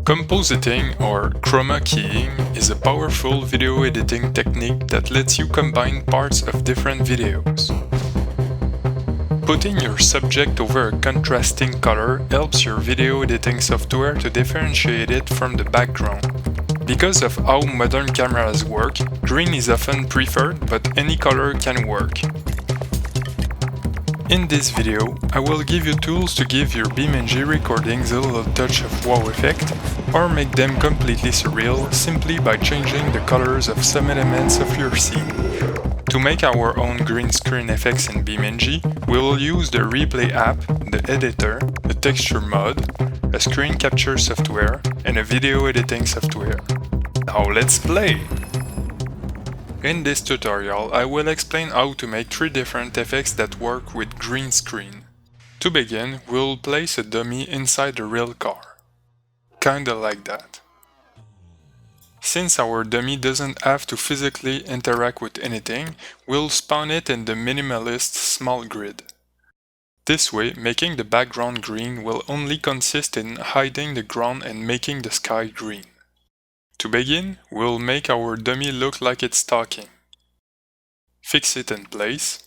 Compositing, or chroma keying, is a powerful video editing technique that lets you combine parts of different videos. Putting your subject over a contrasting color helps your video editing software to differentiate it from the background. Because of how modern cameras work, green is often preferred, but any color can work. In this video, I will give you tools to give your BeamNG recordings a little touch of wow effect, or make them completely surreal simply by changing the colors of some elements of your scene. To make our own green screen effects in BeamNG, we will use the Replay app, the editor, the texture mod, a screen capture software, and a video editing software. Now let's play! In this tutorial, I will explain how to make 3 different effects that work with green screen. To begin, we'll place a dummy inside a real car. Kinda like that. Since our dummy doesn't have to physically interact with anything, we'll spawn it in the minimalist small grid. This way, making the background green will only consist in hiding the ground and making the sky green. To begin, we'll make our dummy look like it's talking. Fix it in place.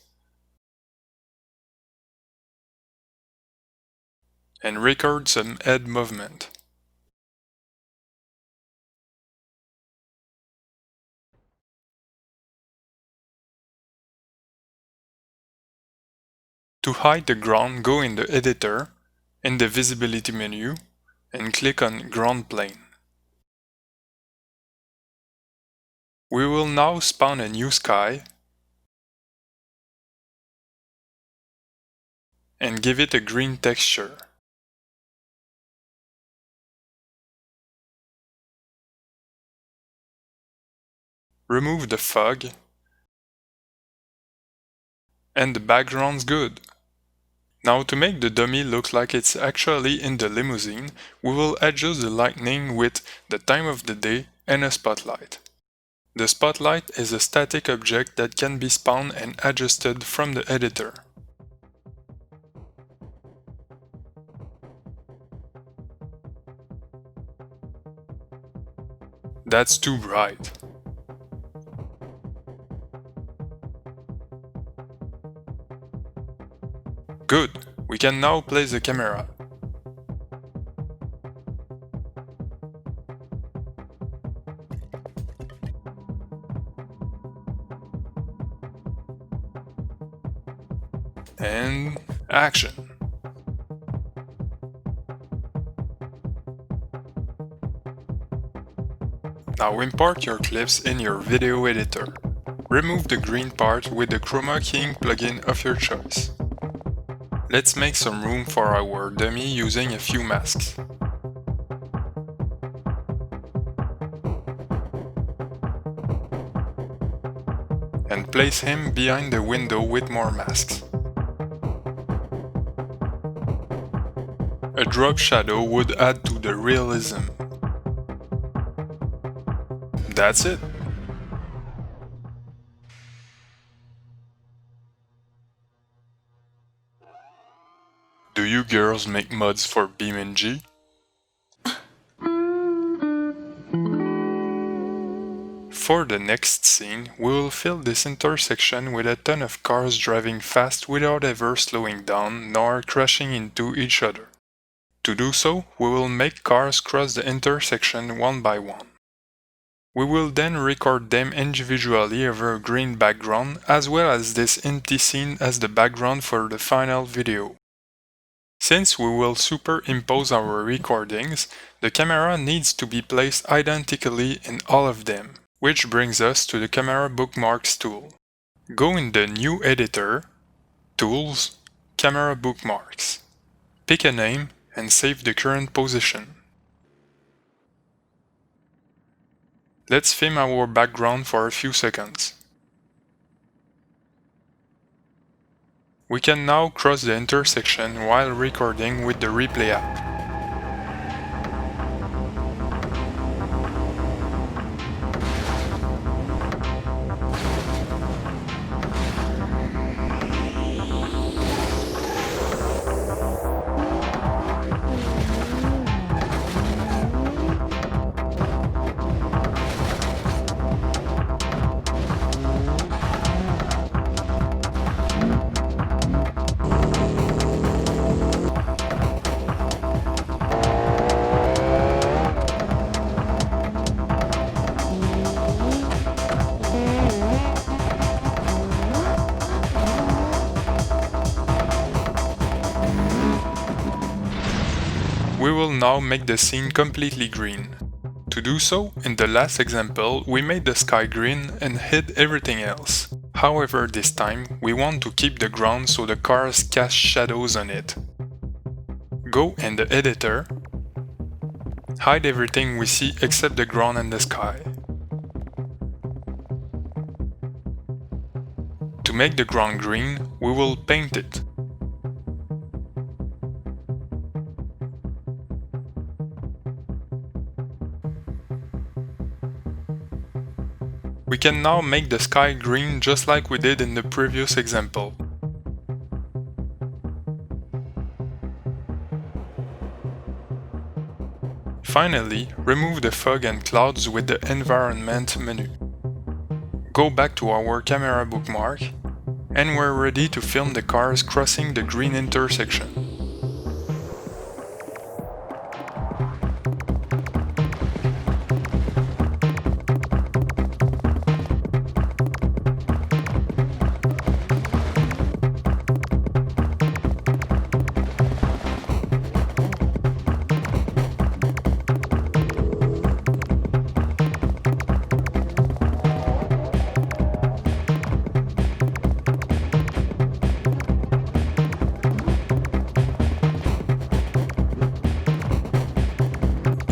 And record some head movement. To hide the ground, go in the editor, in the visibility menu, and click on ground plane. We will now spawn a new sky and give it a green texture. Remove the fog, and the background's good. Now to make the dummy look like it's actually in the limousine, we will adjust the lighting with the time of the day and a spotlight. The spotlight is a static object that can be spawned and adjusted from the editor. That's too bright. Good, we can now place the camera. And action! Now import your clips in your video editor. Remove the green part with the chroma keying plugin of your choice. Let's make some room for our dummy using a few masks. And place him behind the window with more masks. A drop shadow would add to the realism. That's it! Do you girls make mods for BeamNG? For the next scene, we will fill this intersection with a ton of cars driving fast without ever slowing down nor crashing into each other. To do so, we will make cars cross the intersection one by one. We will then record them individually over a green background, as well as this empty scene as the background for the final video. Since we will superimpose our recordings, the camera needs to be placed identically in all of them, which brings us to the Camera Bookmarks tool. Go in the New Editor, Tools, Camera Bookmarks. Pick a name and save the current position. Let's film our background for a few seconds. We can now cross the intersection while recording with the Replay app. now make the scene completely green. To do so, in the last example, we made the sky green and hid everything else. However, this time, we want to keep the ground so the cars cast shadows on it. Go in the editor, hide everything we see except the ground and the sky. To make the ground green, we will paint it. We can now make the sky green just like we did in the previous example. Finally, remove the fog and clouds with the Environment menu. Go back to our camera bookmark, and we're ready to film the cars crossing the green intersection.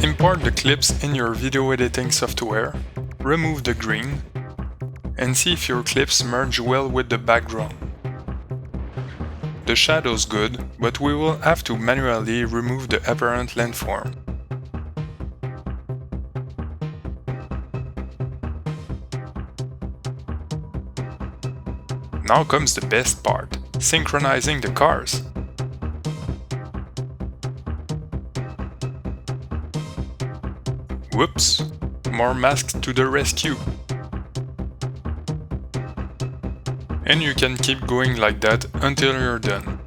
Import the clips in your video editing software, remove the green, and see if your clips merge well with the background. The shadow's good, but we will have to manually remove the apparent landform. Now comes the best part, synchronizing the cars. Whoops! More masks to the rescue! And you can keep going like that until you're done.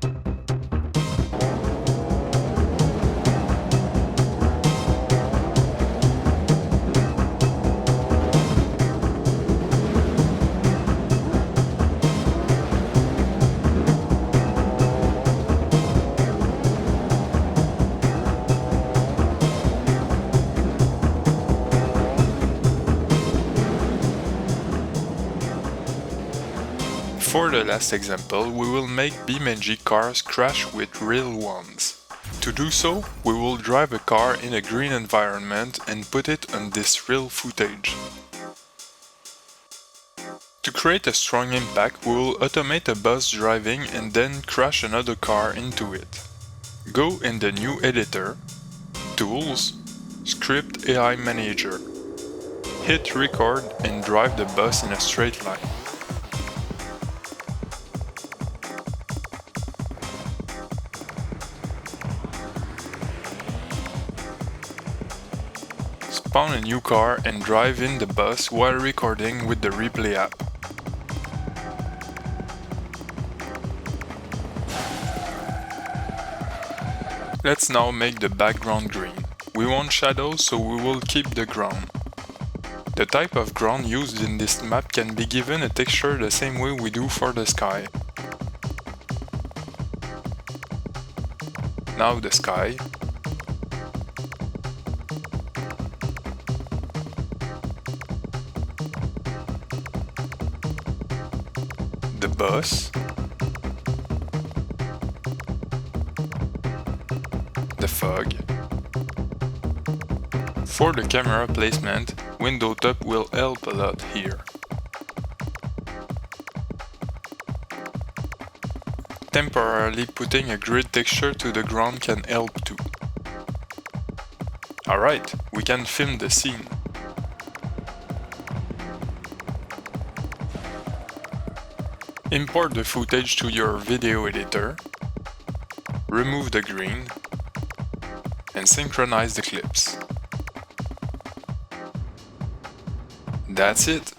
For the last example, we will make BeamNG cars crash with real ones. To do so, we will drive a car in a green environment and put it on this real footage. To create a strong impact, we will automate a bus driving and then crash another car into it. Go in the new editor, Tools, Script AI Manager. Hit record and drive the bus in a straight line. Spawn a new car and drive in the bus while recording with the replay app. Let's now make the background green. We want shadows, so we will keep the ground. The type of ground used in this map can be given a texture the same way we do for the sky. Now the sky. The bus, the fog. For the camera placement, WindowTop will help a lot here. Temporarily putting a grid texture to the ground can help too. Alright, we can film the scene. Import the footage to your video editor, remove the green, and synchronize the clips. That's it!